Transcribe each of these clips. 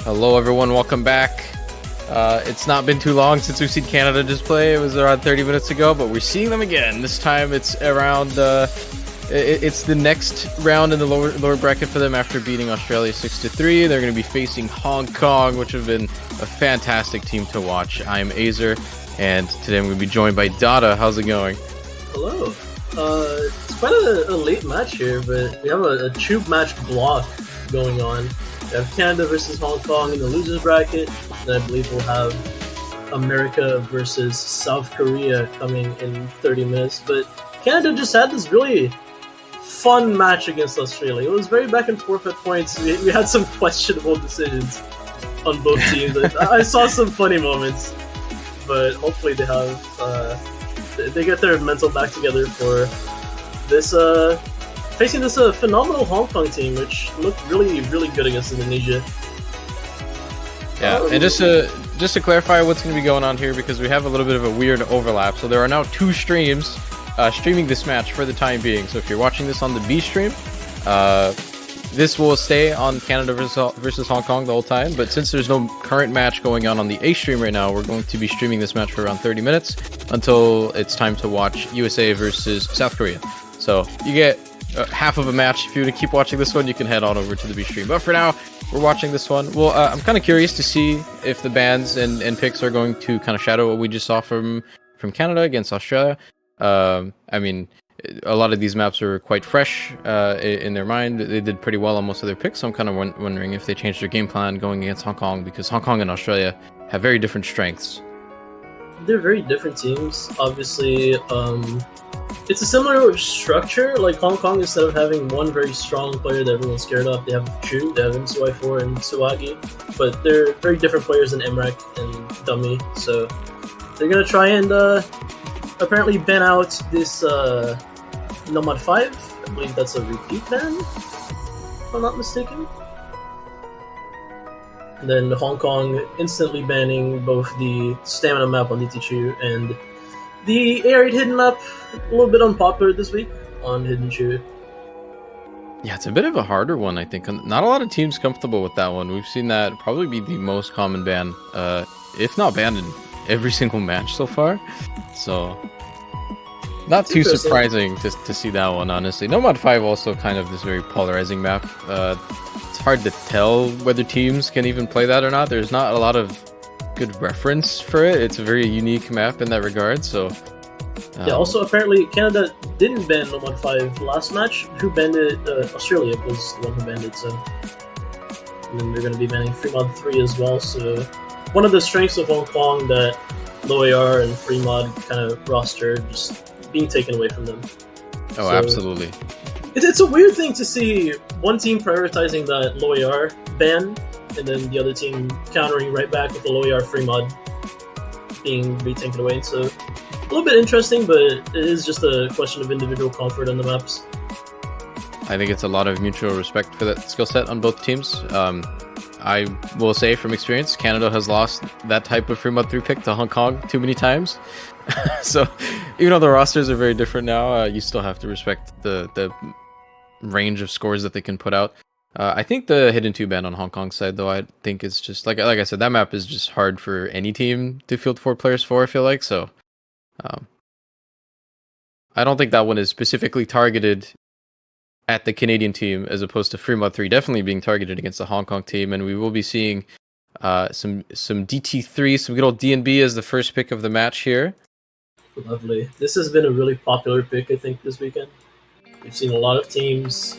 Hello everyone, welcome back. It's not been too long since we've seen Canada just play. It was around 30 minutes ago, but we're seeing them again. This time it's around, it's the next round in the lower bracket for them after beating Australia 6-3. They're going to be facing Hong Kong, which have been a fantastic team to watch. I am Azer, and today I'm going to be joined by Dada. How's it going? Hello. It's quite a late match here, but we have a tube match block going on. We have Canada versus Hong Kong in the losers bracket, and I believe we'll have America versus South Korea coming in 30 minutes. But Canada just had this really fun match against Australia. It was very back and forth at points. We had some questionable decisions on both teams. I saw some funny moments, but hopefully they have they get their mental back together for this facing this phenomenal Hong Kong team, which looked really good against Indonesia. Yeah, and just to clarify what's going to be going on here, because we have a little bit of a weird overlap. So there are now two streams streaming this match for the time being. So if you're watching this on the B stream, this will stay on Canada versus Hong Kong the whole time. But since there's no current match going on the A stream right now, we're going to be streaming this match for around 30 minutes until it's time to watch USA versus South Korea. So you get half of a match. If you want to keep watching this one, you can head on over to the B stream. But for now, we're watching this one. Well, I'm kind of curious to see if the bans and picks are going to kind of shadow what we just saw from Canada against Australia. I mean, a lot of these maps are quite fresh in their mind. They did pretty well on most of their picks, so I'm kind of wondering if they changed their game plan going against Hong Kong, because Hong Kong and Australia have very different strengths. They're very different teams. Obviously, it's a similar structure. Like Hong Kong, instead of having one very strong player that everyone's scared of, they have Chu, they have MCY4 and Suwagi, but they're very different players than Emrak and Dummy, so they're going to try and apparently ban out this Nomad 5. I believe that's a repeat ban, if I'm not mistaken. And then Hong Kong instantly banning both the stamina map on DT2 and the A8 hidden map, a little bit unpopular this week on Hidden Chu. Yeah, it's a bit of a harder one, I think. Not a lot of teams comfortable with that one. We've seen that probably be the most common ban, if not banned in every single match so far. So, not too surprising to see that one, honestly. Nomad 5 also kind of this very polarizing map. It's hard to tell whether teams can even play that or not. There's not a lot of good reference for it. It's a very unique map in that regard, so yeah, also apparently Canada didn't ban Nomad 5 last match. Who banned it? Australia was the one who banned it, so and then they're going to be banning Fremod 3 as well. So one of the strengths of Hong Kong that low AR and Fremod kind of roster just being taken away from them. Oh, so, absolutely. It's a weird thing to see one team prioritizing that low AR ban, and then the other team countering right back with the low AR Fremod being taken away. So a little bit interesting, but it is just a question of individual comfort on the maps. I think it's a lot of mutual respect for that skill set on both teams. I will say from experience, Canada has lost that type of Fremod 3 pick to Hong Kong too many times. So even though the rosters are very different now, you still have to respect the range of scores that they can put out. I think the Hidden 2 ban on Hong Kong side, though, I think is just, like I said, that map is just hard for any team to field 4 players for, I feel like. So I don't think that one is specifically targeted at the Canadian team as opposed to Fremod 3 definitely being targeted against the Hong Kong team. And we will be seeing some DT3, some good old DNB as the first pick of the match here. Lovely. This has been a really popular pick, I think, this weekend. We've seen a lot of teams.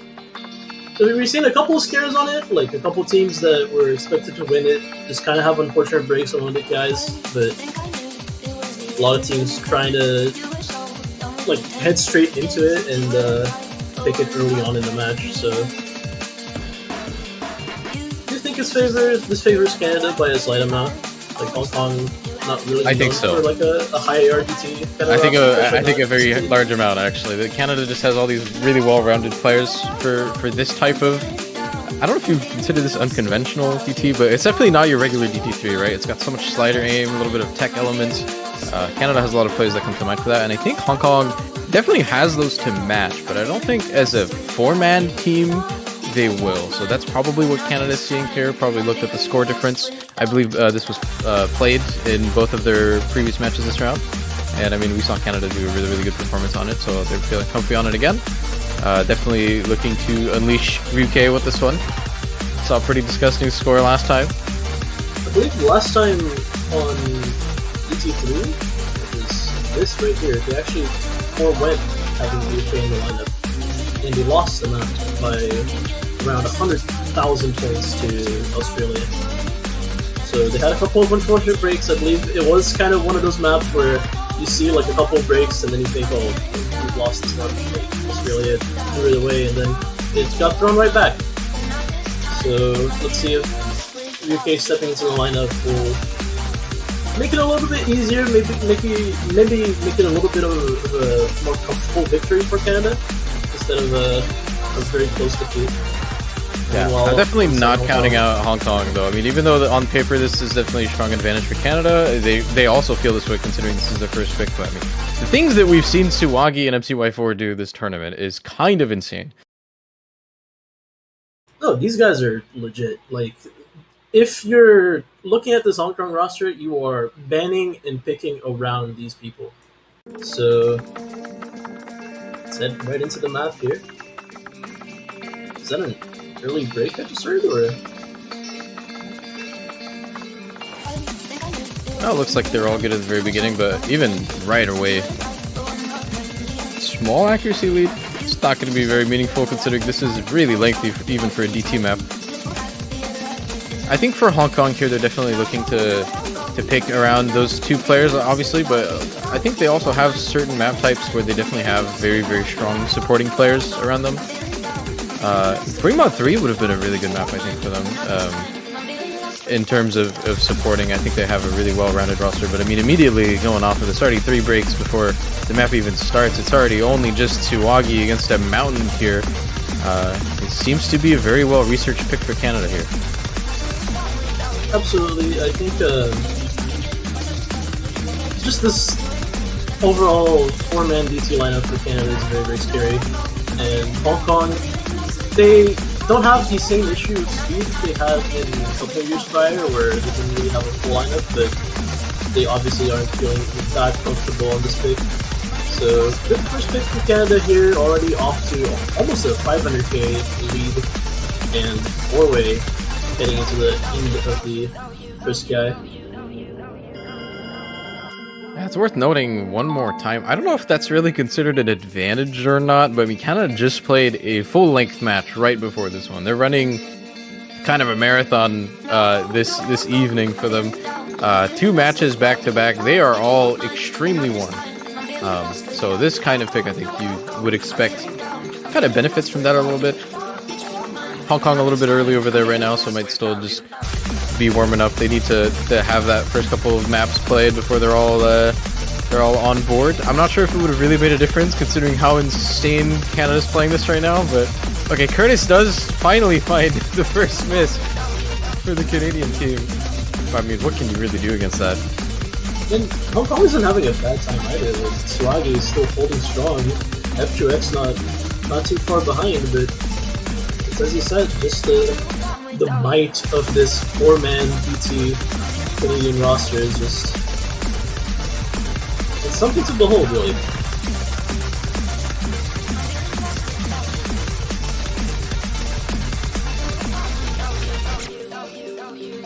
So we've seen a couple of scares on it, like a couple teams that were expected to win it, just kind of have unfortunate breaks on one of the guys, but a lot of teams trying to like head straight into it and pick it early on in the match. So, do you think this favors Canada by a slight amount? Like Hong Kong, not really. I think so. For like a high RDT kind of. I think a very large amount actually. Canada just has all these really well-rounded players for this type of. I don't know if you consider this unconventional DT, but it's definitely not your regular DT3, right? It's got so much slider aim, a little bit of tech elements. Canada has a lot of players that come to mind for that, and I think Hong Kong definitely has those to match, but I don't think as a four-man team they will. So that's probably what Canada's seeing here. Probably looked at the score difference. I believe this was played in both of their previous matches this round. And I mean, we saw Canada do a really, really good performance on it, so they're feeling comfy on it again. Definitely looking to unleash UK with this one. Saw a pretty disgusting score last time. I believe last time on ET3, which is this right here, they actually forewent having the UK in the lineup, and they lost the map by around 100,000 points to Australia. So they had a couple of unfortunate breaks. I believe it was kind of one of those maps where you see like a couple of breaks and then you think, oh, we've lost this one, like Australia threw it away, and then it got thrown right back. So let's see if UK stepping into the lineup will make it a little bit easier, maybe make it a little bit of a more comfortable victory for Canada instead of a very close defeat. Yeah, I'm definitely not counting out Hong Kong though. I mean, even though on paper this is definitely a strong advantage for Canada, they also feel this way considering this is their first pick. But I mean, the things that we've seen Suwagi and MCY4 do this tournament is kind of insane. No, these guys are legit. Like, if you're looking at this Hong Kong roster, you are banning and picking around these people. So let's head right into the map here. Is that an early break I just heard, or? Oh, it looks like they're all good at the very beginning, but even right away, small accuracy lead. It's not going to be very meaningful considering this is really lengthy, even for a DT map. I think for Hong Kong here, they're definitely looking to pick around those two players, obviously, but I think they also have certain map types where they definitely have very, very strong supporting players around them. Fremont 3 would have been a really good map, I think, for them. In terms of supporting, I think they have a really well-rounded roster, but I mean, immediately going off of this, already 3 breaks before the map even starts. It's already only just Suwagi against a mountain here. It seems to be a very well-researched pick for Canada here. Absolutely, I think just this overall 4-man DT lineup for Canada is very, very scary. And Hong Kong, they don't have the same issue of speed they had in a couple of years prior, where they didn't really have a full lineup, but they obviously aren't feeling that comfortable on this pick. So, good first pick for Canada here, already off to almost a 500k lead, and 4-way heading into the end of the first guy. Yeah, it's worth noting one more time. I don't know if that's really considered an advantage or not, but we kind of just played a full-length match right before this one. They're running kind of a marathon this evening for them. 2 matches back-to-back. They are all extremely warm. So this kind of pick, I think you would expect kind of benefits from that a little bit. Hong Kong a little bit early over there right now, so might still just be warming up. They need to have that first couple of maps played before they're all on board. I'm not sure if it would have really made a difference considering how insane Canada's playing this right now, but okay, Curtis does finally find the first miss for the Canadian team. I mean, what can you really do against that? And Hong Kong isn't having a bad time either. Like, Suwagi is still holding strong. F2X not too far behind, but it's, as you said, just the might of this 4-man DT Canadian roster is just, it's something to behold, really.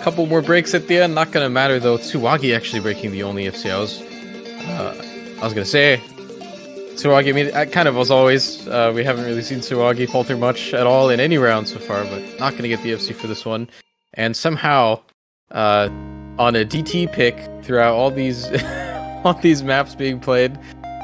Couple more breaks at the end, not gonna matter though. Suwagi actually breaking the only FC. I was gonna say Suwagi, I mean, kind of as always, we haven't really seen Suwagi falter much at all in any round so far, but not going to get the FC for this one. And somehow, on a DT pick throughout all these all these maps being played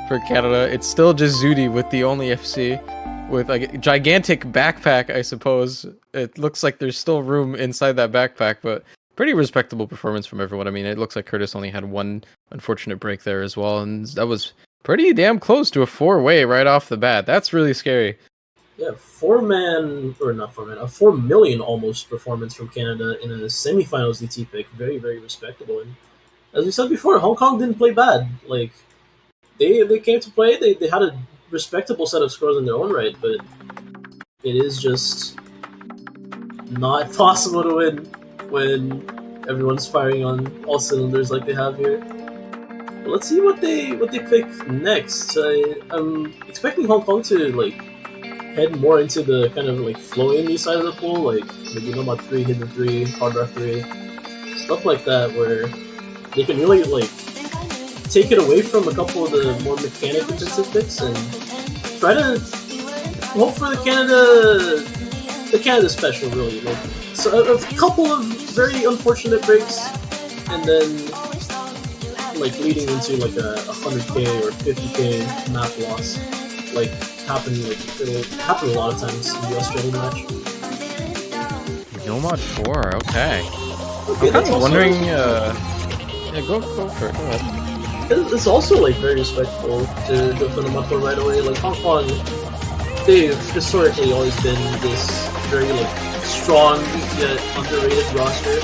for Canada, it's still just Zudi with the only FC, with like a gigantic backpack, I suppose. It looks like there's still room inside that backpack, but pretty respectable performance from everyone. I mean, it looks like Curtis only had one unfortunate break there as well, and that was pretty damn close to a 4-way right off the bat. That's really scary. Yeah, 4-man, or not 4-man, a 4 million almost performance from Canada in a semifinals DT pick. Very, very respectable. And as we said before, Hong Kong didn't play bad. Like, they came to play, they had a respectable set of scores in their own right, but it is just not possible to win when everyone's firing on all cylinders like they have here. But let's see what they pick next. I'm expecting Hong Kong to like head more into the kind of like flow-in side of the pool, like maybe number 3, hidden 3, hard rock 3, stuff like that, where they can really like take it away from a couple of the more mechanic intensive picks and try to hope for the Canada special, really. Like, so a couple of very unfortunate breaks, and then like leading into like a 100k or 50k map loss, like it'll happen a lot of times in the Australian match. No mod 4, okay. Okay, I'm kind of wondering. Yeah, go for it. Go ahead. It's also like very respectful to go for the mod 4 right away. Like Hong Kong, they've historically always been this very like strong yet underrated roster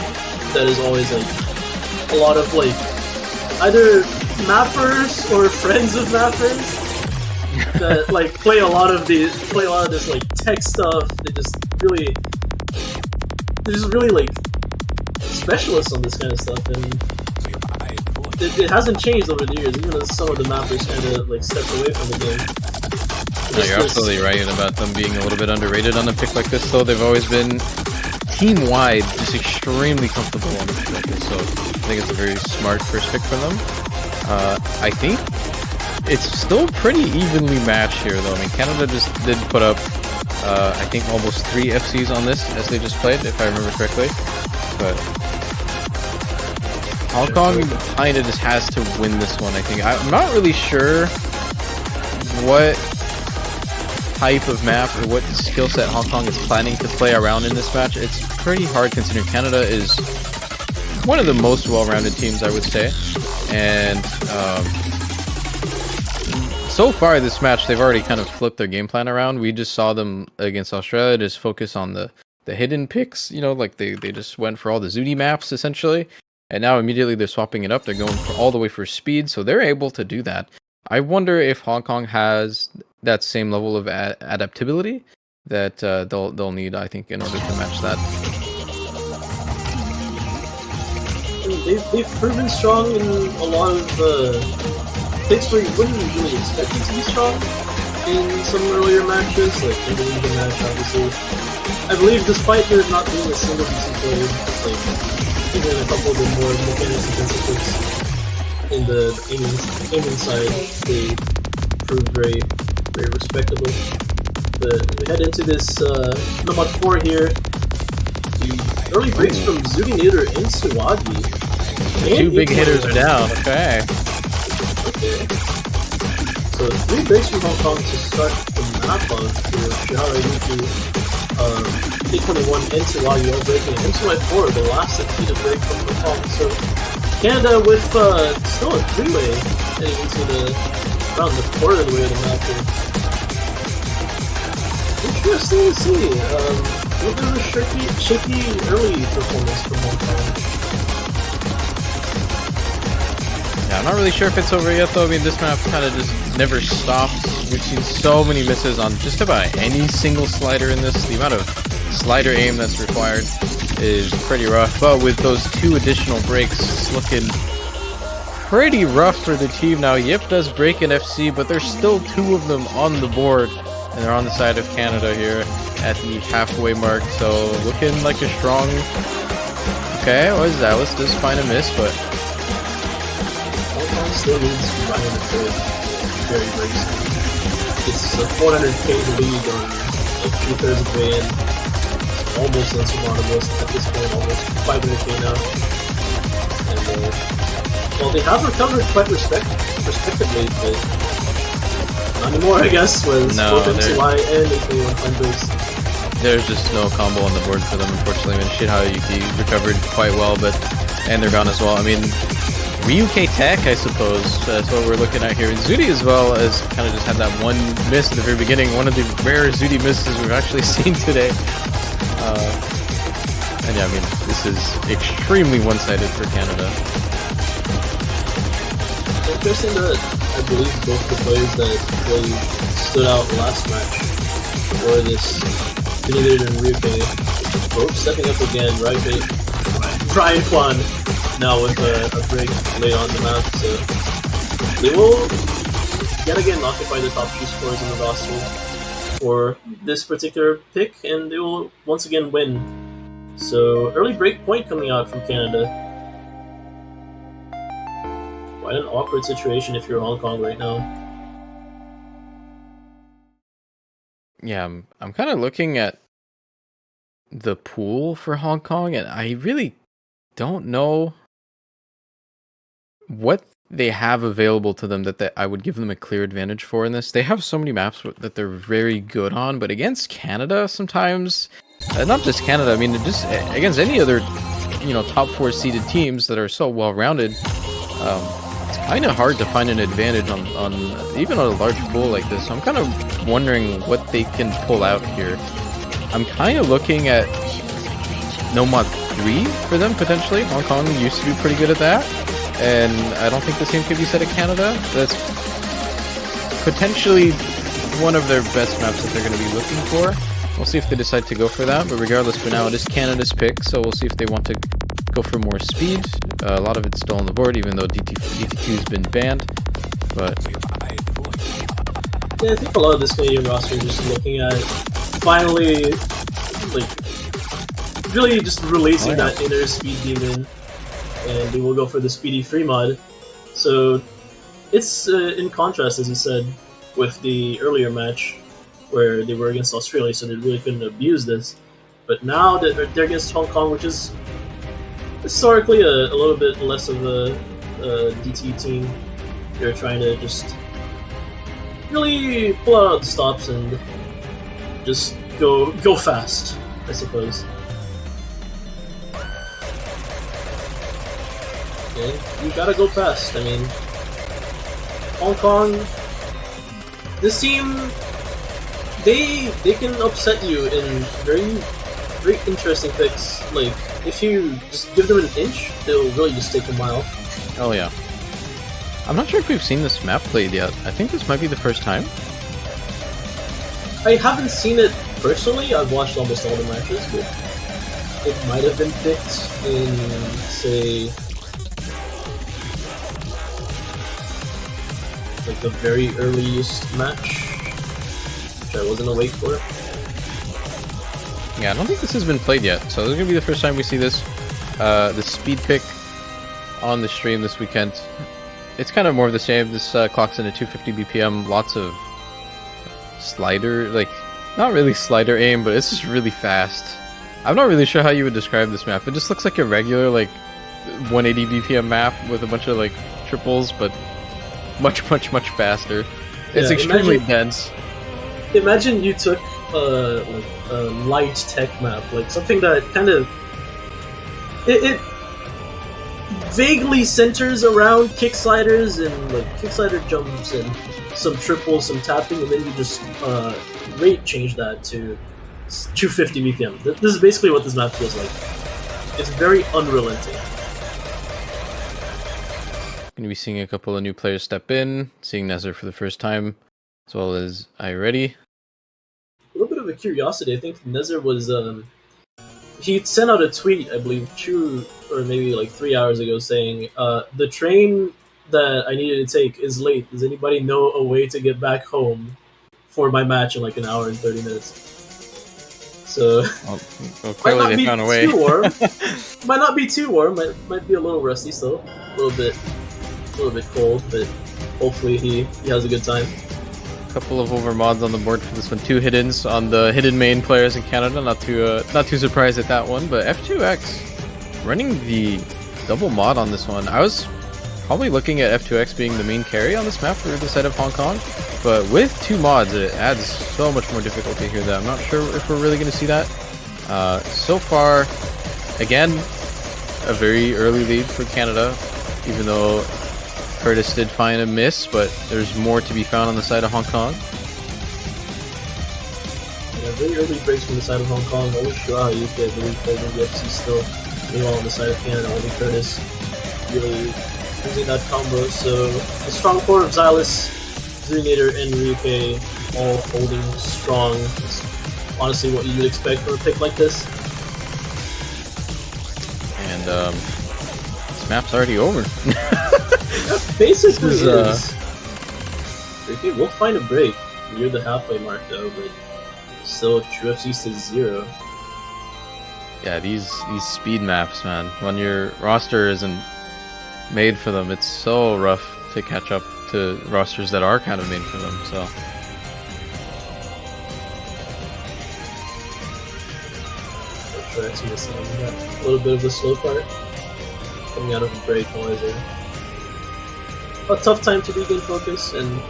that is always like a lot of like either mappers or friends of mappers that like play a lot of this like tech stuff. They're just really like specialists on this kind of stuff, and it hasn't changed over the years, even though some of the mappers kind of like stepped away from the game. No, you're absolutely right about them being a little bit underrated on a pick like this, though. They've always been team-wide just extremely comfortable on a pick like this, so I think it's a very smart first pick for them. I think it's still pretty evenly matched here, though. I mean, Canada just did put up, I think, almost 3 FCs on this as they just played, if I remember correctly. But Hong Kong kind of just has to win this one, I think. I'm not really sure what type of map or what skill set Hong Kong is planning to play around in this match. It's pretty hard considering Canada is one of the most well-rounded teams, I would say. And so far this match, they've already kind of flipped their game plan around. We just saw them against Australia just focus on the hidden picks, you know, like they just went for all the Zooty maps essentially. And now immediately they're swapping it up. They're going all the way for speed, so they're able to do that. I wonder if Hong Kong has that same level of adaptability that they'll need, I think, in order to match that. They've proven strong in a lot of picks where you wouldn't usually expect them to be strong in some earlier matches, like the League match, obviously. I believe, despite there not being a single decent play, like even a couple of the more mechanics intensive picks in the aiming side, they proved very, very respectable. But we head into this number 4 here. The early breaks from Zuginator and Suwagi. Two big hitters are down. Okay. So 3 breaks from Hong Kong to start the map on here. Shihara Yuki, K21 and Suwagi all breaking. And MCY4, the last succeeded break from Hong Kong. So Canada with still a 3-way heading into around the quarter of the way of the map here. Interesting to see. A little bit of a shaky early performance from Hong Kong. Yeah, I'm not really sure if it's over yet, though. I mean, this map kind of just never stops. We've seen so many misses on just about any single slider in this. The amount of slider aim that's required is pretty rough. But with those 2 additional breaks, it's looking pretty rough for the team now. Yip does break an FC, but there's still 2 of them on the board. And they're on the side of Canada here at the halfway mark. So looking like a strong... Okay, what is that? Let's just find a miss, but... Still needs to run in the third very, very soon. It's a 400k lead on like 2/3 of the way in. Almost insurmountable at this point, almost 500k now. And well, they have recovered quite respectively, but not anymore, I guess, with both MCY and AK100s. There's just no combo on the board for them, unfortunately. I mean, Shihara Yuki recovered quite well, and they're gone as well. I mean, Ryuk Tech, I suppose, that's what we're looking at here. And Zooty as well as kind of just had that one miss at the very beginning, one of the rare Zooty misses we've actually seen today. And yeah, I mean, this is extremely one-sided for Canada. Interesting that I believe both the players that really stood out last match were this Unity and Ryuk Both stepping up again, right? Brian Kwan now with a break late on the map, so they will yet again occupy the top 2 scorers in the roster for this particular pick, and they will once again win. So early break point coming out from Canada. Quite an awkward situation if you're Hong Kong right now. Yeah, I'm kind of looking at the pool for Hong Kong, and I really don't know what they have available to them that I would give them a clear advantage for in this. They have so many maps that they're very good on, but against Canada sometimes, not just Canada, I mean just against any other, top 4 seeded teams that are so well rounded, it's kind of hard to find an advantage on even on a large pool like this. So I'm kind of wondering what they can pull out here. I'm kind of looking at no mod 3 for them potentially. Hong Kong used to be pretty good at that, and I don't think the same could be said of Canada. That's potentially one of their best maps that they're going to be looking for. We'll see if they decide to go for that, but regardless, for now it is Canada's pick, so we'll see if they want to go for more speed. A lot of it's still on the board, even though DT2 has been banned. But yeah, I think a lot of this Canadian roster is just looking at finally, really just releasing that inner speed demon, and they will go for the speedy free mod. So it's in contrast, as you said, with the earlier match where they were against Australia, so they really couldn't abuse this. But now that they're against Hong Kong, which is historically a little bit less of a DT team, they're trying to just really pull out the stops and just go fast, I suppose. Okay, you gotta go fast. I mean, Hong Kong, this team, they can upset you in very interesting picks. Like, if you just give them an inch, they'll really just take a mile. Oh yeah. I'm not sure if we've seen this map played yet. I think this might be the first time. I haven't seen it personally. I've watched almost all the matches, but it might have been picked in, say, like the very earliest match, which I wasn't awake for. Yeah, I don't think this has been played yet, so this is gonna be the first time we see this. The speed pick on the stream this weekend. It's kind of more of the same. This clocks in at 250 BPM. Lots of slider, not really slider aim, but it's just really fast. I'm not really sure how you would describe this map. It just looks like a regular 180 BPM map with a bunch of triples, but much faster. It's extremely dense. Imagine you took a light tech map, something that kind of it vaguely centers around kick sliders and kickslider jumps and some triples, some tapping, and then you just rate change that to 250 BPM. This is basically what this map feels like. It's very unrelenting. Going to be seeing a couple of new players step in, seeing Nezzer for the first time, as well as iReady. A little bit of a curiosity. I think Nezzer was he sent out a tweet, I believe 2 or maybe 3 hours ago, saying the train that I needed to take is late. Does anybody know a way to get back home for my match in an hour and 30 minutes? So well clearly they found a way. Too warm. Might not be too warm. Might be a little rusty still. A little bit cold, but hopefully he has a good time. Couple of over mods on the board for this one. 2 hiddens on the hidden main players in Canada. Not too surprised at that one. But F2X running the double mod on this one. I was probably looking at F2X being the main carry on this map for the side of Hong Kong, but with 2 mods, it adds so much more difficulty here that I'm not sure if we're really going to see that. So far, again, a very early lead for Canada, even though Curtis did find a miss, but there's more to be found on the side of Hong Kong. Yeah, very early breaks from the side of Hong Kong. Only Shua, UK, I believe, played in the FC still. Meanwhile, on the side of Canada, only Curtis really using that combo. So, a strong core of Xylus, Zoonator, and Ryuke all holding strong. It's honestly what you would expect from a pick like this. this map's already over. Basically This is. Okay, we'll find a break near the halfway mark though, but still UFC says 0. Yeah, these speed maps, man. When your roster isn't made for them, it's so rough to catch up to rosters that are kind of made for them. So. Tracks missing. A little bit of the slow part coming out of a break. Always a tough time to regain focus, and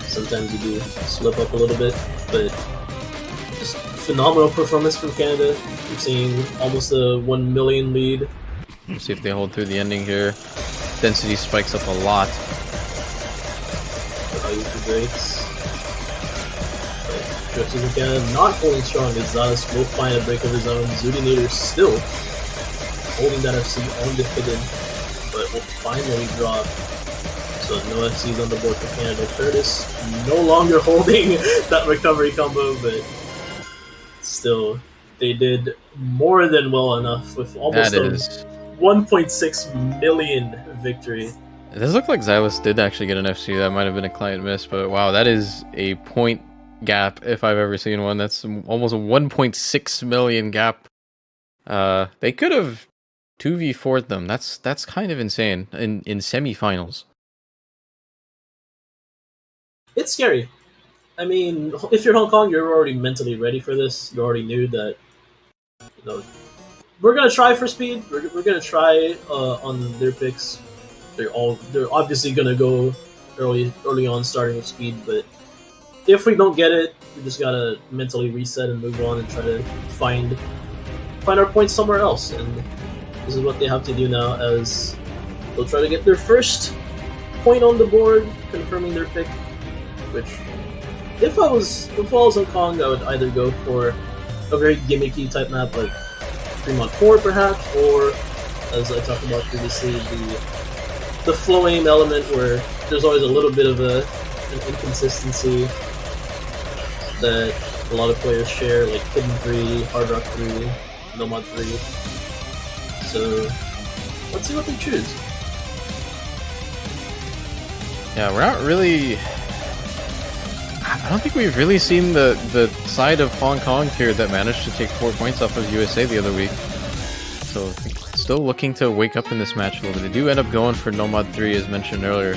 sometimes you do slip up a little bit, but just phenomenal performance from Canada. We're seeing almost a 1 million lead. Let's see if they hold through the ending here. Density spikes up a lot. Value for breaks. Stretches in Canada not holding strong as Zaz will find a break of his own. Zudinator still holding that FC undefeated, but will finally drop. So no FCs on the board for Canada. Curtis no longer holding that recovery combo, but still, they did more than well enough with almost a 1.6 million victory. It does look like Xylus did actually get an FC. That might have been a client miss, but wow, that is a point gap if I've ever seen one. That's almost a 1.6 million gap. They could have 2v4'd them. That's kind of insane in semifinals. It's scary. I mean, if you're Hong Kong, you're already mentally ready for this. You already knew that, you know, we're gonna try for speed. We're gonna try on their picks. They're obviously gonna go early on, starting with speed. But if we don't get it, we just gotta mentally reset and move on and try to find our points somewhere else. And this is what they have to do now, as they'll try to get their first point on the board, confirming their pick. Which, if I was Hong Kong, I would either go for a very gimmicky type map like Fremont 4 perhaps, or as I talked about previously, the flow aim element where there's always a little bit of an inconsistency that a lot of players share, like Hidden 3, Hard Rock 3, Nomad 3. So let's see what they choose. Yeah, we're not really... I don't think we've really seen the side of Hong Kong here that managed to take 4 points off of USA the other week. So still looking to wake up in this match a little bit. They do end up going for Nomad 3 as mentioned earlier.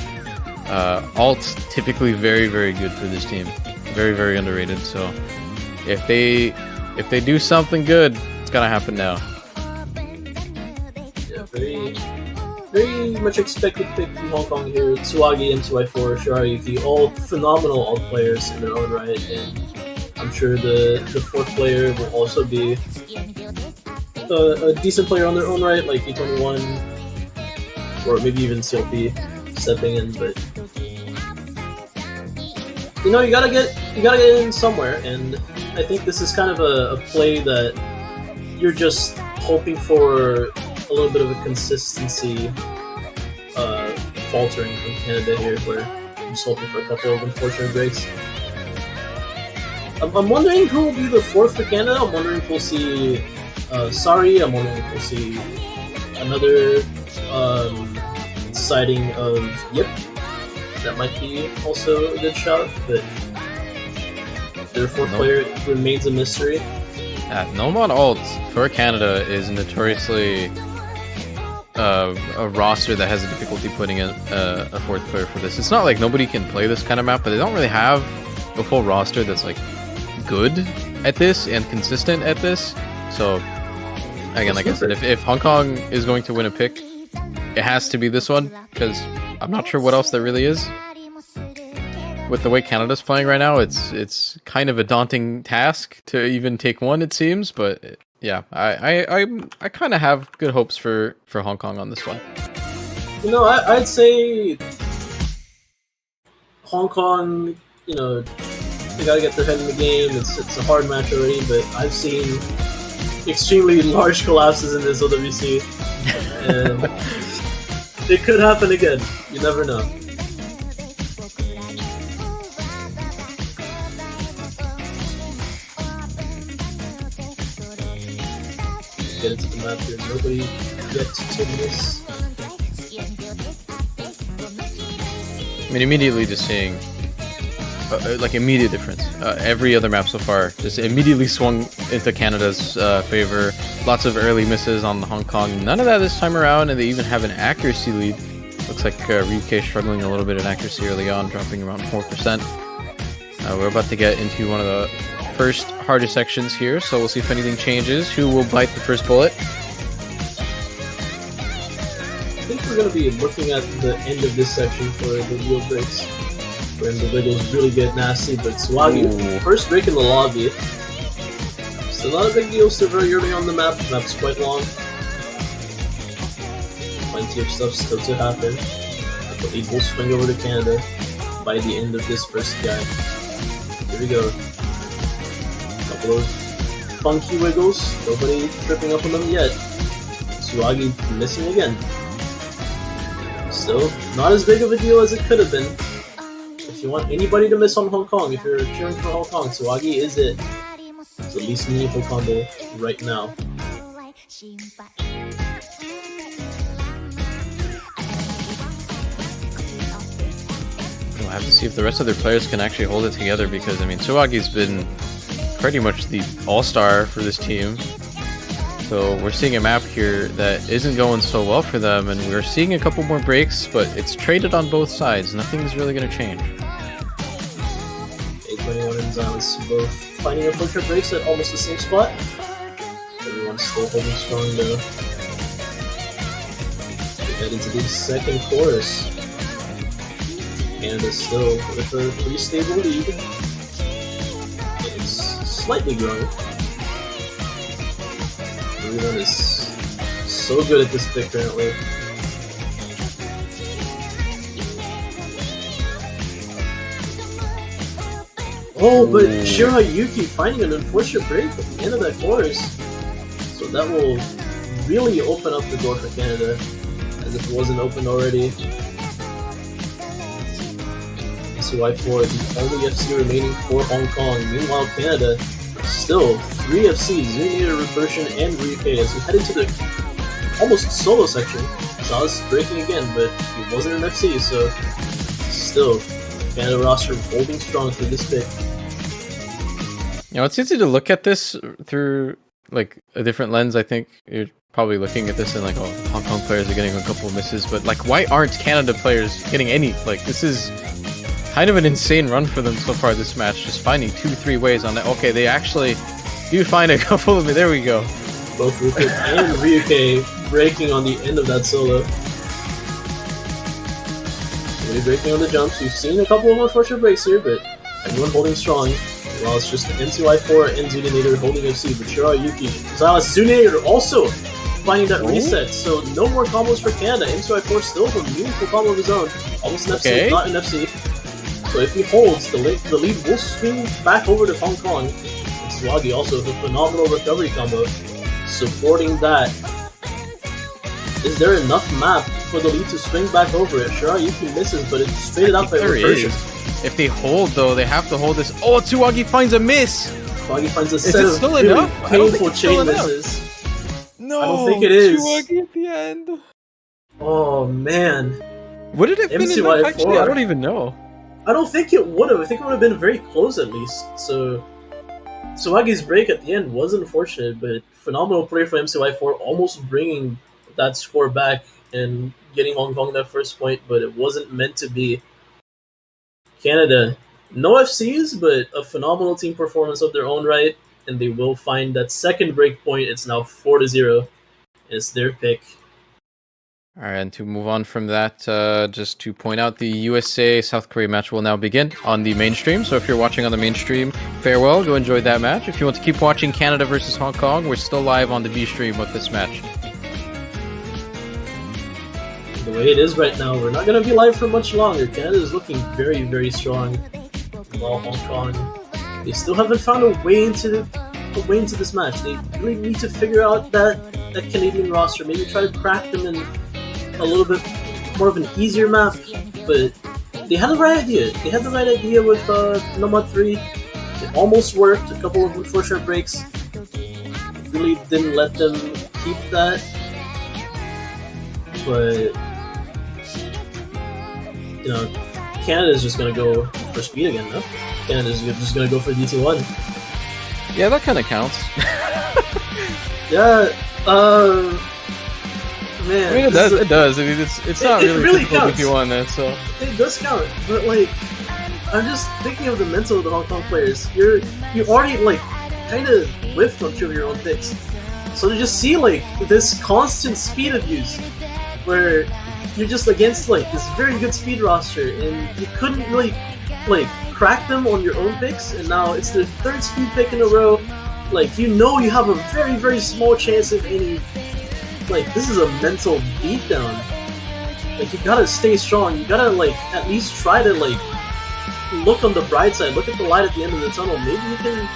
Alt's typically very, very good for this team. Very, very underrated. So if they do something good, it's gonna happen now. Yeah, very much expected pick from Hong Kong here. Tsuagi, M2I4, Shirayuki, all phenomenal alt players in their own right, and I'm sure the fourth player will also be a decent player on their own right, like E21, or maybe even CLP stepping in. But you know, you gotta get in somewhere, and I think this is kind of a play that you're just hoping for a little bit of a consistency faltering from Canada here, where I'm just hoping for a couple of unfortunate breaks. I'm wondering who will be the fourth for Canada. I'm wondering if we'll see Sari. I'm wondering if we'll see another sighting of Yip. That might be also a good shout, but their fourth player remains a mystery. Nomad alt for Canada is notoriously a roster that has a difficulty putting in a fourth player for this. It's not like nobody can play this kind of map, but they don't really have a full roster that's like good at this and consistent at this. So again, like I said, if Hong Kong is going to win a pick, it has to be this one, because I'm not sure what else there really is. With the way Canada's playing right now, it's kind of a daunting task to even take one, it seems. But yeah, I kind of have good hopes for Hong Kong on this one. You know, I'd say Hong Kong, you know, they gotta get their head in the game. It's a hard match already, but I've seen extremely large collapses in this OWC, and it could happen again. You never know. get into the map here. Nobody yet to miss. I mean, immediately just seeing, like, immediate difference. Every other map so far just immediately swung into Canada's favor. Lots of early misses on the Hong Kong. None of that this time around, and they even have an accuracy lead. Looks like Ryuke struggling a little bit in accuracy early on, dropping around 4%. We're about to get into one of the first hardest sections here, so we'll see if anything changes. Who will bite the first bullet? I think we're going to be looking at the end of this section for the wheel breaks, when the wiggles really get nasty. But Swaggy, first break in the lobby. Still not a big deal, still very early on the map. The map's quite long. Plenty of stuff still to happen. I believe we'll swing over to Canada by the end of this first guy. Here we go. Couple of funky wiggles. Nobody tripping up on them yet. Swaggy missing again. Still, not as big of a deal as it could have been. If you want anybody to miss on Hong Kong, if you're cheering for Hong Kong, Swaggy is it. It's the least meaningful combo right now. We'll have to see if the rest of their players can actually hold it together, because, I mean, Suwagi's been pretty much the all-star for this team. So we're seeing a map here that isn't going so well for them, and we're seeing a couple more breaks, but it's traded on both sides. Nothing's really going to change. A21 and Zalus both finding a bunch of breaks at almost the same spot. Everyone's still holding strong though. We head into the second chorus. Canada still with a pretty stable lead. It's slightly growing. Everyone is so good at this pick currently. Oh, but Shirayuki finding an unfortunate break at the end of that chorus. So that will really open up the door for Canada, as if it wasn't open already. SUI4, the only FC remaining for Hong Kong. Meanwhile, Canada, still 3 FCs, Zuniator, Reversion, and Ryuke as we head into the almost solo section. Zaz breaking again, but he wasn't an FC, so still, Canada roster holding strong through this pick. You know, it's easy to look at this through, like, a different lens. I think you're probably looking at this and like, oh, Hong Kong players are getting a couple of misses, but, like, why aren't Canada players getting any? Like, this is kind of an insane run for them so far this match, just finding 2-3 ways on that. Okay, they actually do find a couple of... There we go. Both Rupert and Ryuke breaking on the end of that solo. Really breaking on the jumps. We've seen a couple of unfortunate breaks here, but everyone holding strong. Well, it's just M2I4 and Zuniator holding FC, but Shirayuki, Zalus, Zuniator also finding that reset, so no more combos for Canada. M2I4 still with a meaningful combo of his own. Almost an FC, not an FC. So if he holds, the lead will swing back over to Hong Kong. And Swaggy also with a phenomenal recovery combo, supporting that. Is there enough map for the lead to swing back over it? Shirayuki misses, but it's straight out by reversion. If they hold, though, they have to hold this. Oh, Tsuwagi finds a miss! Swaggy finds a set of really painful chain misses. No, I don't think it is. Tsuwagi at the end. Oh, man. Would it have been enough, actually? I don't even know. I don't think it would have. I think it would have been very close at least. So, Tsuwagi's break at the end was unfortunate, but phenomenal play for MCY4, almost bringing that score back and getting Hong Kong that first point, but it wasn't meant to be. Canada, no FCs, but a phenomenal team performance of their own right, and they will find that second break point. It's now 4-0. It's their pick. All right, and to move on from that, just to point out, the USA-South Korea match will now begin on the mainstream. So if you're watching on the mainstream, farewell, go enjoy that match. If you want to keep watching Canada versus Hong Kong, we're still live on the B stream with this match. The way it is right now, we're not going to be live for much longer. Canada is looking very, very strong. While Hong Kong, they still haven't found a way into this match. They really need to figure out that Canadian roster. Maybe try to crack them in a little bit more of an easier map. But they had the right idea. They had the right idea with Nomad 3. It almost worked. A couple of unfortunate breaks really didn't let them keep that, but you know, Canada's just gonna go for speed again, no? Canada's just gonna go for DT1. Yeah, that kind of counts. Yeah, man. I mean, it does. It does. I mean, it's not really typical DT1 then, so it does count. But like, I'm just thinking of the mental of the Hong Kong players. You already like kind of whiffed on 2 of your own picks, so to just see like this constant speed abuse, where you're just against like this very good speed roster, and you couldn't really like crack them on your own picks, and now it's the 3rd speed pick in a row. Like, you know you have a very, very small chance of any... Like, this is a mental beatdown. Like, you gotta stay strong. You gotta, like, at least try to, like, look on the bright side. Look at the light at the end of the tunnel. Maybe you can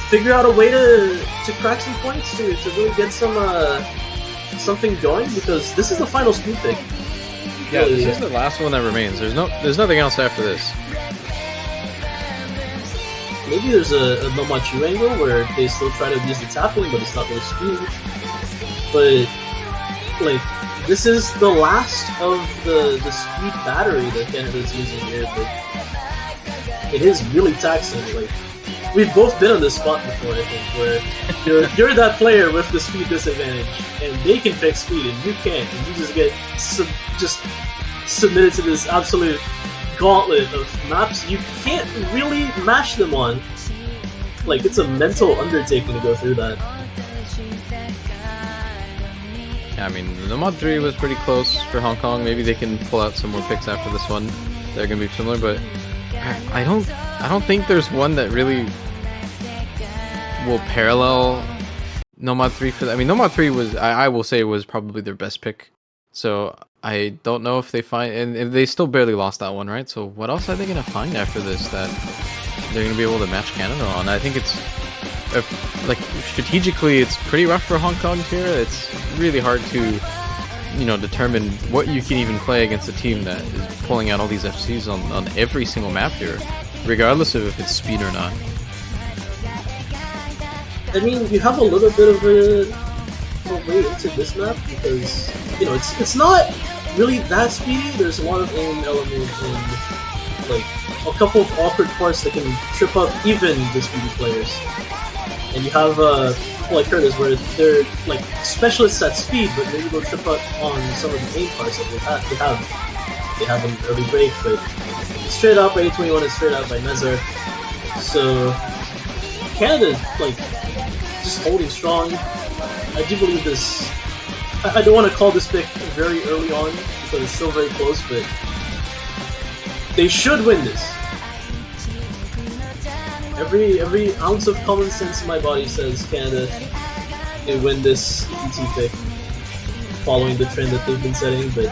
figure out a way to crack some points, to really get some, something going, because this is the final speed pick. Yeah, this is the last one that remains. There's nothing else after this. Maybe there's a No Machu angle where they still try to use the tapping, but it's not their speed. But, like, this is the last of the speed battery that Canada's using here, but it is really taxing. Like, we've both been on this spot before, I think, where you're that player with the speed disadvantage, and they can pick speed, and you can't, and you just get just submitted to this absolute gauntlet of maps you can't really mash them on. Like, it's a mental undertaking to go through that. Yeah, I mean, the Mod 3 was pretty close for Hong Kong. Maybe they can pull out some more picks after this one. They're gonna be similar, but I don't think there's one that really will parallel Nomad 3 for that. I mean, Nomad 3 was, I will say, was probably their best pick. So I don't know if they find, and they still barely lost that one, right? So what else are they going to find after this that they're going to be able to match Canada on? I think it's, like, strategically, it's pretty rough for Hong Kong here. It's really hard to, you know, determine what you can even play against a team that is pulling out all these FCs on every single map here, regardless of if it's speed or not. I mean, you have a little bit of a way into this map because, you know, it's not really that speedy. There's a lot of aim elements and, like, a couple of awkward parts that can trip up even the speedy players. And you have, like Curtis, where they're, like, specialists at speed, but maybe they'll trip up on some of the aim parts that they have an early break, but straight out by A21 and straight out by Nezar. So, Canada, like, just holding strong. I do believe this. I don't want to call this pick very early on because it's still very close, but they should win this. Every ounce of common sense in my body says Canada they win this DT pick, following the trend that they've been setting. But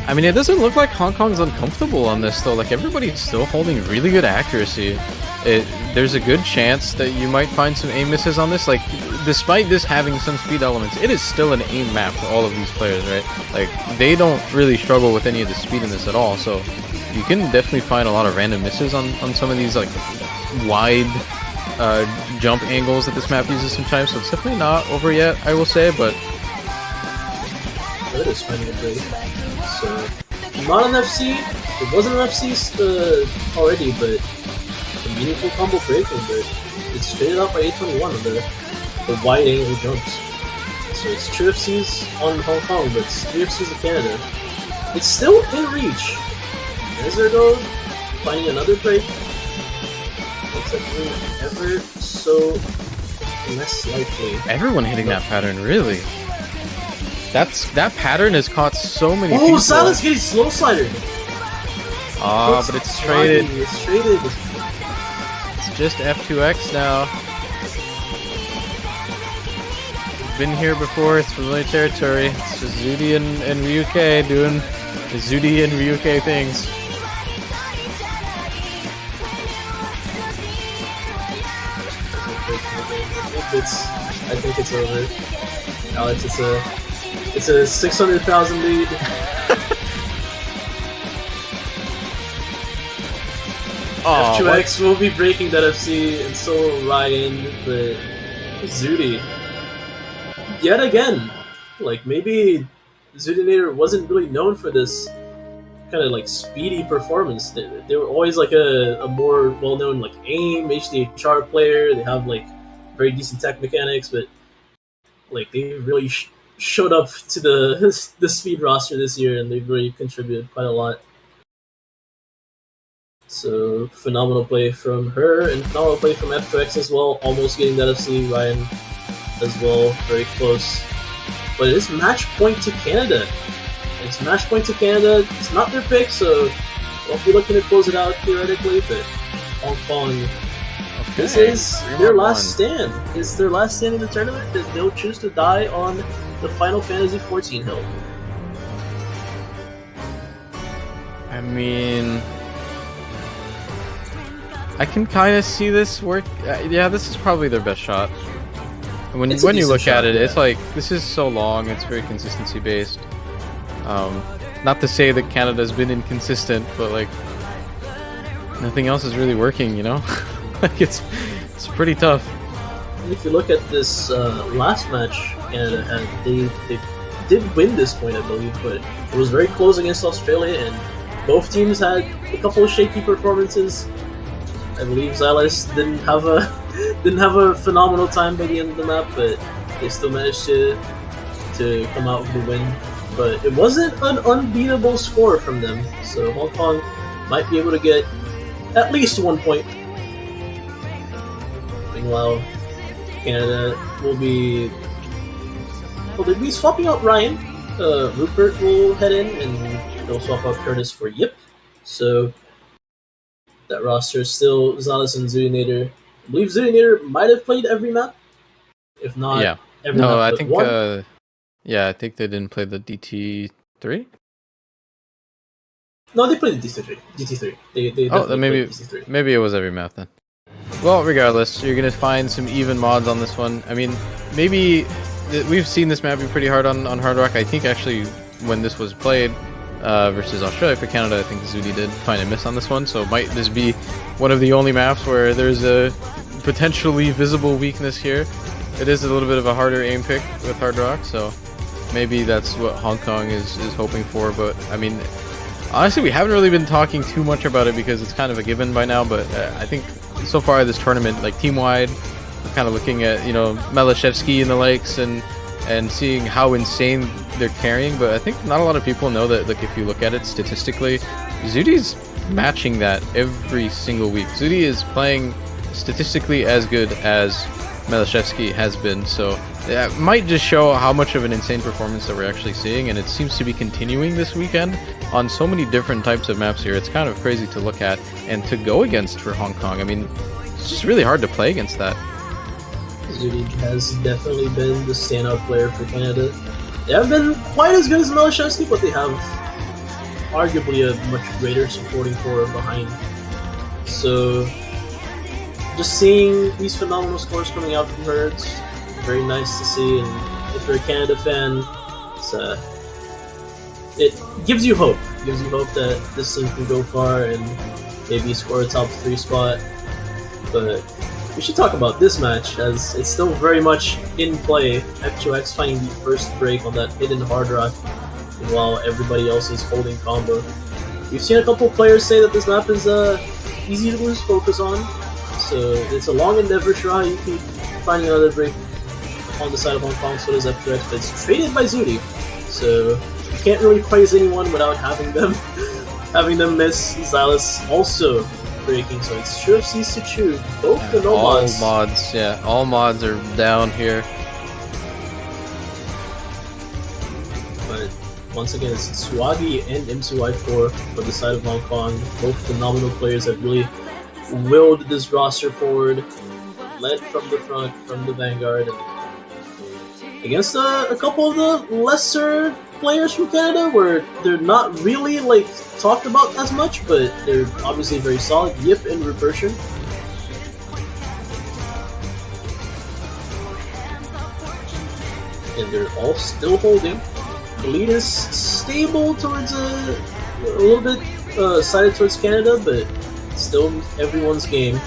I mean, it doesn't look like Hong Kong's uncomfortable on this though. Like, everybody's still holding really good accuracy. There's a good chance that you might find some aim misses on this. Like, despite this having some speed elements, it is still an aim map for all of these players, right? Like, they don't really struggle with any of the speed in this at all, so you can definitely find a lot of random misses on some of these, like, wide jump angles that this map uses sometimes, so it's definitely not over yet, I will say, but... That is finding a break. So, not an FC, it wasn't an FC already, but a meaningful combo breaking, but it's straight up by A21 on the wide angle jumps. So it's 2 FCs on Hong Kong, but it's 3 FCs of Canada. It's still in reach. Nezar though, finding another break. It's ever so less likely. Everyone hitting that pattern, really. That pattern has caught so many people. Oh, Silence getting slow slider! Ah, but it's traded. It's traded. It's just F2X now. Been here before, it's familiar territory. It's just Zudi and Ryuke doing the Zudi and Ryuke things. I think it's over. Alex, it's a 600,000 lead. Oh, F2X will be breaking that FC, and so will Ryan, but Zudi yet again, like maybe Zudinator wasn't really known for this kind of like speedy performance. They were always like a more well-known like AIM HDHR player. They have like very decent tech mechanics, but like they really showed up to the speed roster this year, and they've really contributed quite a lot. So phenomenal play from her, and phenomenal play from F2X as well, almost getting that FC. Ryan as well, very close. But it is match point to Canada. It's match point to Canada. It's not their pick, so won't be looking to close it out theoretically, but Hong Kong. Okay, this is their last stand. It's their last stand in the tournament that they'll choose to die on the Final Fantasy XIV hill. I mean, I can kind of see this work. Yeah, this is probably their best shot. When you look at it, it's like this is so long. It's very consistency based. Not to say that Canada's been inconsistent, but like nothing else is really working. You know, like it's pretty tough. If you look at this last match Canada had, they did win this point, I believe, but it was very close against Australia, and both teams had a couple of shaky performances. I believe Xylus didn't have a phenomenal time by the end of the map, but they still managed to come out with a win. But it wasn't an unbeatable score from them, so Hong Kong might be able to get at least 1 point. Meanwhile, Canada will be they'll be swapping out Ryan. Rupert will head in, and they'll swap out Curtis for Yip. So that roster is still Xylus and Zudinator. I believe Zudinator might have played every map, if not every map. No, I but think one. I think they didn't play the DT3. No, they played the DT3. DT3. They then maybe DT3. Maybe it was every map then. Well, regardless, you're gonna find some even mods on this one. I mean, maybe we've seen this map be pretty hard on Hard Rock. I think actually when this was played versus Australia for Canada, I think Zudi did find a miss on this one. So might this be one of the only maps where there's a potentially visible weakness here? It is a little bit of a harder aim pick with Hard Rock, so maybe that's what Hong Kong is hoping for. But I mean, honestly, we haven't really been talking too much about it because it's kind of a given by now. But I think so far this tournament, like team-wide, we're kind of looking at, you know, Malashevsky and the likes and seeing how insane they're carrying. But I think not a lot of people know that, like, if you look at it statistically, Zudi's matching that every single week. Zudi is playing statistically as good as Malashevsky has been, so it might just show how much of an insane performance that we're actually seeing, and it seems to be continuing this weekend on so many different types of maps here. It's kind of crazy to look at and to go against for Hong Kong. I mean, it's just really hard to play against that. Zudi has definitely been the standout player for Canada. They haven't been quite as good as Malashevsky, but they have arguably a much greater supporting core behind. So just seeing these phenomenal scores coming out from her, it's very nice to see. And if you're a Canada fan, it gives you hope. It gives you hope that this team can go far and maybe score a top 3 spot. But we should talk about this match, as it's still very much in play. F2X finding the first break on that hidden hard rock, while everybody else is holding combo. We've seen a couple players say that this map is easy to lose focus on, so it's a long endeavor. Try you keep finding another break on the side of Hong Kong, so does F2X, but it's traded by Zudi, so you can't really praise anyone without having them miss. Xylus also breaking, so it's True FC's to choose. Both the no mods. All mods are down here. But once again, it's Swagi and MCY4 for the side of Hong Kong. Both phenomenal players that really willed this roster forward, led from the front, from the vanguard, and against a couple of the lesser players from Canada, where they're not really like talked about as much, but they're obviously very solid. Yip and Reversion. And they're all still holding. The lead is stable towards a little bit sided towards Canada, but still everyone's game.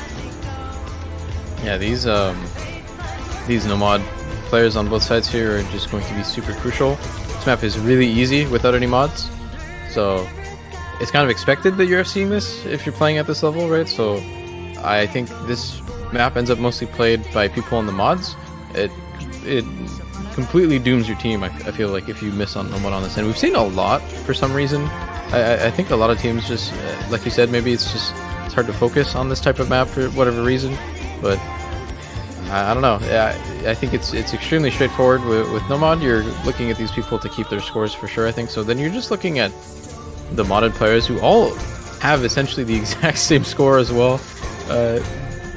Yeah, these Nomad players on both sides here are just going to be super crucial. This map is really easy without any mods, so it's kind of expected that you're seeing this if you're playing at this level, right? So I think this map ends up mostly played by people on the mods. It completely dooms your team, I feel like, if you miss on one on this. And we've seen a lot for some reason. I think a lot of teams just, like you said, maybe it's hard to focus on this type of map for whatever reason, but I don't know. I think it's extremely straightforward with no mod. You're looking at these people to keep their scores for sure, I think. So then you're just looking at the modded players who all have essentially the exact same score as well.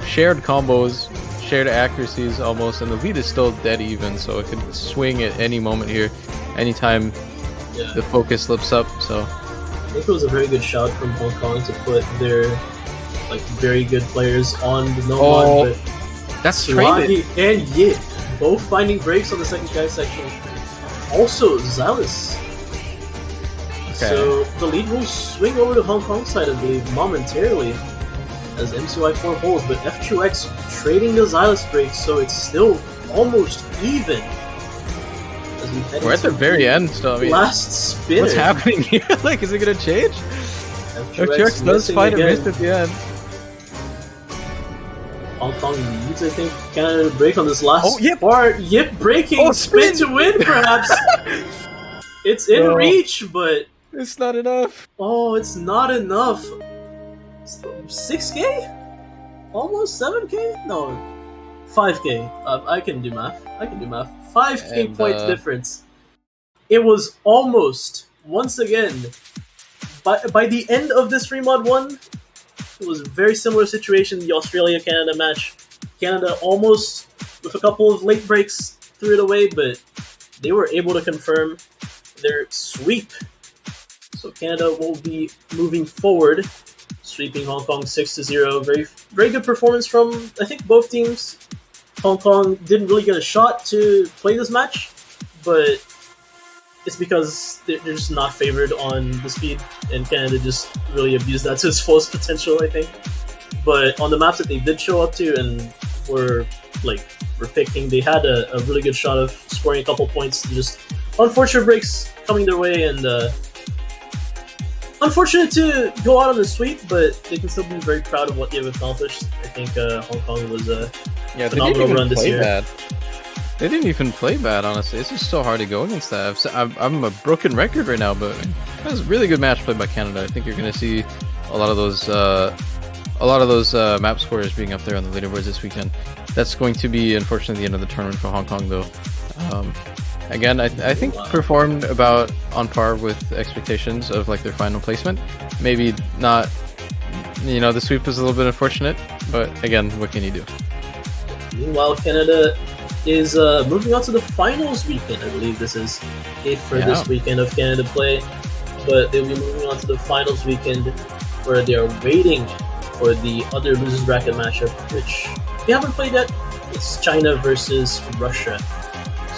Shared combos, shared accuracies almost, and the lead is still dead even, so it could swing at any moment here, anytime the focus slips up. So I think it was a very good shot from Hong Kong to put their like very good players on the no mod, but that's Swati and Yip both finding breaks on the second guy section. Also Xalis. Okay. So the lead will swing over to Hong Kong side, I believe, momentarily, as MCY4 holds, but F2X trading the Xalis breaks, so it's still almost even. As we head We're at the very end still. I mean, last spinner. what's happening here? Like, is it gonna change? F2X does find a miss at the end. Hong Kong needs, I think, Canada to break on this last Yip. part. Yip breaking, spin to win, perhaps. It's in reach, but it's not enough. Oh, it's not enough. 6K? Almost 7K? No, 5K. I can do math. 5K point difference. It was almost, once again, by the end of this free mod 1, it was a very similar situation, the Australia-Canada match. Canada almost, with a couple of late breaks, threw it away, but they were able to confirm their sweep. So Canada will be moving forward, sweeping Hong Kong 6-0. Very good performance from, I think, both teams. Hong Kong didn't really get a shot to play this match, but it's because they're just not favored on the speed, and Canada just really abused that to its fullest potential, I think. But on the maps that they did show up to and were picking, they had a really good shot of scoring a couple points. Just unfortunate breaks coming their way, and unfortunate to go out on the sweep, but they can still be very proud of what they've accomplished. I think Hong Kong was a phenomenal run this year. Bad. They didn't even play bad, honestly. It's just so hard to go against that. I'm a broken record right now, but that was a really good match played by Canada. I think you're going to see a lot of those map scores being up there on the leaderboards this weekend. That's going to be, unfortunately, the end of the tournament for Hong Kong, though. Again, I think performed about on par with expectations of their final placement. Maybe not, the sweep was a little bit unfortunate, but again, what can you do? Meanwhile, Canada is moving on to the finals weekend. I believe this is it for this weekend of Canada play, but they'll be moving on to the finals weekend where they are waiting for the other losers bracket matchup, which they haven't played yet. It's China versus Russia.